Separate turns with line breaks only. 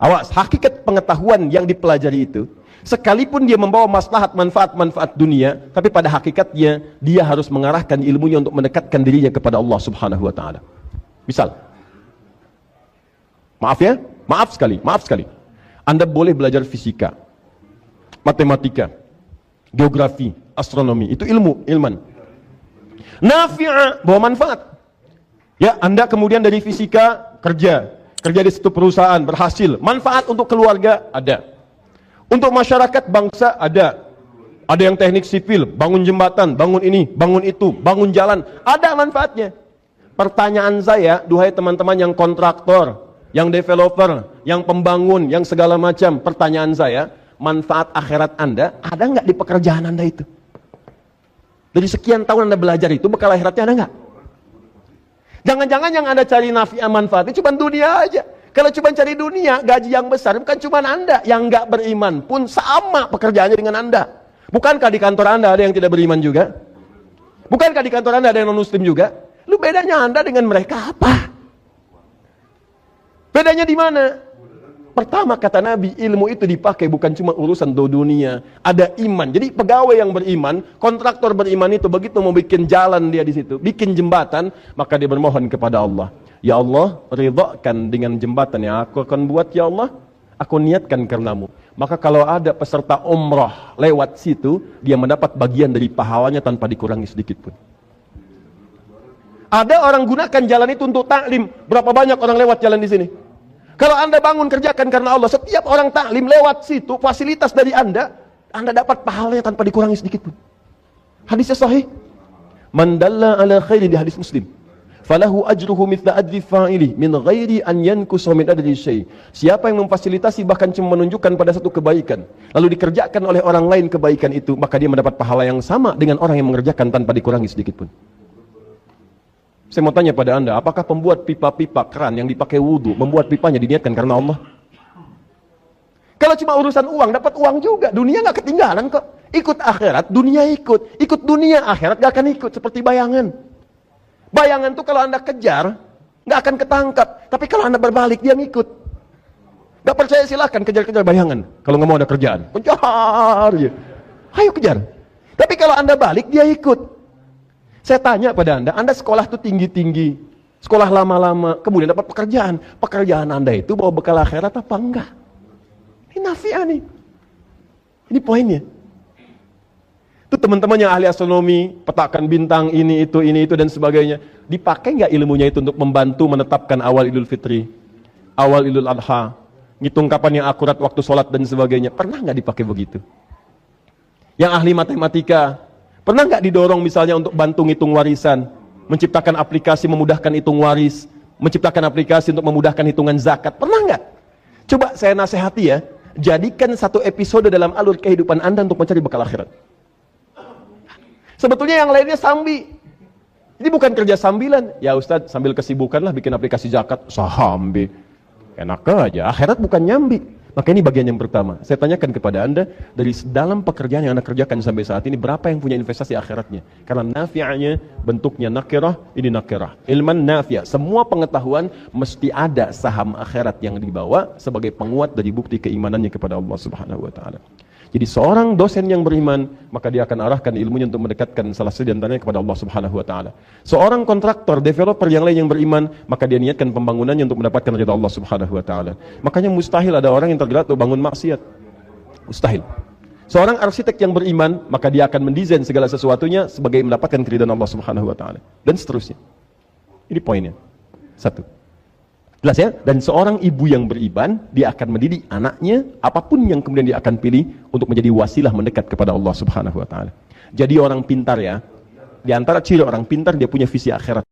Awas, hakikat pengetahuan yang dipelajari itu, sekalipun dia membawa maslahat manfaat dunia, tapi pada hakikatnya dia harus mengarahkan ilmunya untuk mendekatkan dirinya kepada Allah Subhanahu wa taala. Misal, maaf sekali. Anda boleh belajar fisika, matematika, geografi, astronomi, itu ilman. Nafi'a, bawa manfaat. Ya, Anda kemudian dari fisika kerja di satu perusahaan, berhasil, manfaat untuk keluarga ada. Untuk masyarakat bangsa ada. Ada yang teknik sipil, bangun jembatan, bangun ini, bangun itu, bangun jalan, ada manfaatnya. Pertanyaan saya, duhai teman-teman yang kontraktor, yang developer, yang pembangun, yang segala macam, pertanyaan saya, manfaat akhirat Anda ada nggak di pekerjaan Anda itu? Dari sekian tahun Anda belajar itu, bekal akhiratnya ada nggak? Jangan-jangan yang Anda cari nafi'ah manfaatnya cuma dunia aja. Kalau cuma cari dunia, gaji yang besar, bukan cuma Anda yang nggak beriman pun sama pekerjaannya dengan Anda. Bukankah di kantor Anda ada yang tidak beriman juga? Bukankah di kantor Anda ada yang non-muslim juga? Lu bedanya Anda dengan mereka apa? Bedanya di mana? Pertama kata Nabi, ilmu itu dipakai bukan cuma urusan dunia, ada iman. Jadi pegawai yang beriman, kontraktor beriman itu begitu mau bikin jalan dia di situ, bikin jembatan, maka dia bermohon kepada Allah. Ya Allah, ridhakan dengan jembatan yang aku akan buat, ya Allah, aku niatkan karenamu. Maka kalau ada peserta umrah lewat situ, dia mendapat bagian dari pahalanya tanpa dikurangi sedikit pun. Ada orang gunakan jalan itu untuk taklim. Berapa banyak orang lewat jalan di sini? Kalau Anda bangun kerjakan karena Allah, setiap orang taklim lewat situ, fasilitas dari Anda dapat pahalanya tanpa dikurangi sedikit pun. Hadisnya sahih. Man dalla ala khairin, di hadis Muslim, falahu ajruhu mithla ajri fa'ili min ghairi an yankusa min adri syai'. Siapa yang memfasilitasi bahkan cuma menunjukkan pada satu kebaikan, lalu dikerjakan oleh orang lain kebaikan itu, maka dia mendapat pahala yang sama dengan orang yang mengerjakan tanpa dikurangi sedikit pun. Saya mau tanya pada Anda, apakah pembuat pipa-pipa keran yang dipakai wudhu, membuat pipanya diniatkan karena Allah? Kalau cuma urusan uang, dapat uang juga. Dunia nggak ketinggalan kok. Ikut akhirat, dunia ikut. Ikut dunia, akhirat nggak akan ikut. Seperti bayangan. Bayangan tuh kalau Anda kejar, nggak akan ketangkap. Tapi kalau Anda berbalik, dia ngikut. Nggak percaya silahkan kejar-kejar bayangan. Kalau nggak mau ada kerjaan, kejar ya. Ayo kejar. Tapi kalau Anda balik, dia ikut. Saya tanya pada Anda sekolah tuh tinggi-tinggi, sekolah lama-lama, kemudian dapat pekerjaan. Pekerjaan Anda itu bawa bekal akhirat apa enggak? Ini nafi'ah nih. Ini poinnya. Itu teman-teman yang ahli astronomi, petakan bintang, ini itu dan sebagainya. Dipakai nggak ilmunya itu untuk membantu menetapkan awal Idul Fitri, awal Idul Adha, ngitung kapan yang akurat waktu sholat dan sebagainya? Pernah nggak dipakai begitu? Yang ahli matematika, pernah nggak didorong misalnya untuk bantu ngitung warisan, menciptakan aplikasi memudahkan hitung waris, menciptakan aplikasi untuk memudahkan hitungan zakat? Pernah nggak? Coba saya nasihati ya, jadikan satu episode dalam alur kehidupan Anda untuk mencari bekal akhirat. Sebetulnya yang lainnya sambi. Ini bukan kerja sambilan. Ya Ustadz, sambil kesibukan lah bikin aplikasi zakat. Sambi. Enak aja, akhirat bukan nyambi. Maka ini bagian yang pertama. Saya tanyakan kepada Anda, dari dalam pekerjaan yang Anda kerjakan sampai saat ini, berapa yang punya investasi akhiratnya? Karena nafi'ahnya bentuknya nakirah, ini nakirah. Ilman nafi'ah. Semua pengetahuan mesti ada saham akhirat yang dibawa sebagai penguat dari bukti keimanannya kepada Allah Subhanahu wa taala. Jadi seorang dosen yang beriman, maka dia akan arahkan ilmunya untuk mendekatkan salah satu di antaranya kepada Allah Subhanahu wa taala. Seorang kontraktor, developer yang lain yang beriman, maka dia niatkan pembangunannya untuk mendapatkan ridha Allah Subhanahu wa taala. Makanya mustahil ada orang yang tergerak untuk bangun maksiat. Mustahil. Seorang arsitek yang beriman, maka dia akan mendesain segala sesuatunya sebagai mendapatkan keridhaan Allah Subhanahu wa taala, dan seterusnya. Ini poinnya. Satu. Jelas ya? Dan seorang ibu yang beriman, dia akan mendidik anaknya, apapun yang kemudian dia akan pilih untuk menjadi wasilah mendekat kepada Allah Subhanahu wa taala. Jadi orang pintar ya, di antara ciri orang pintar, dia punya visi akhirat.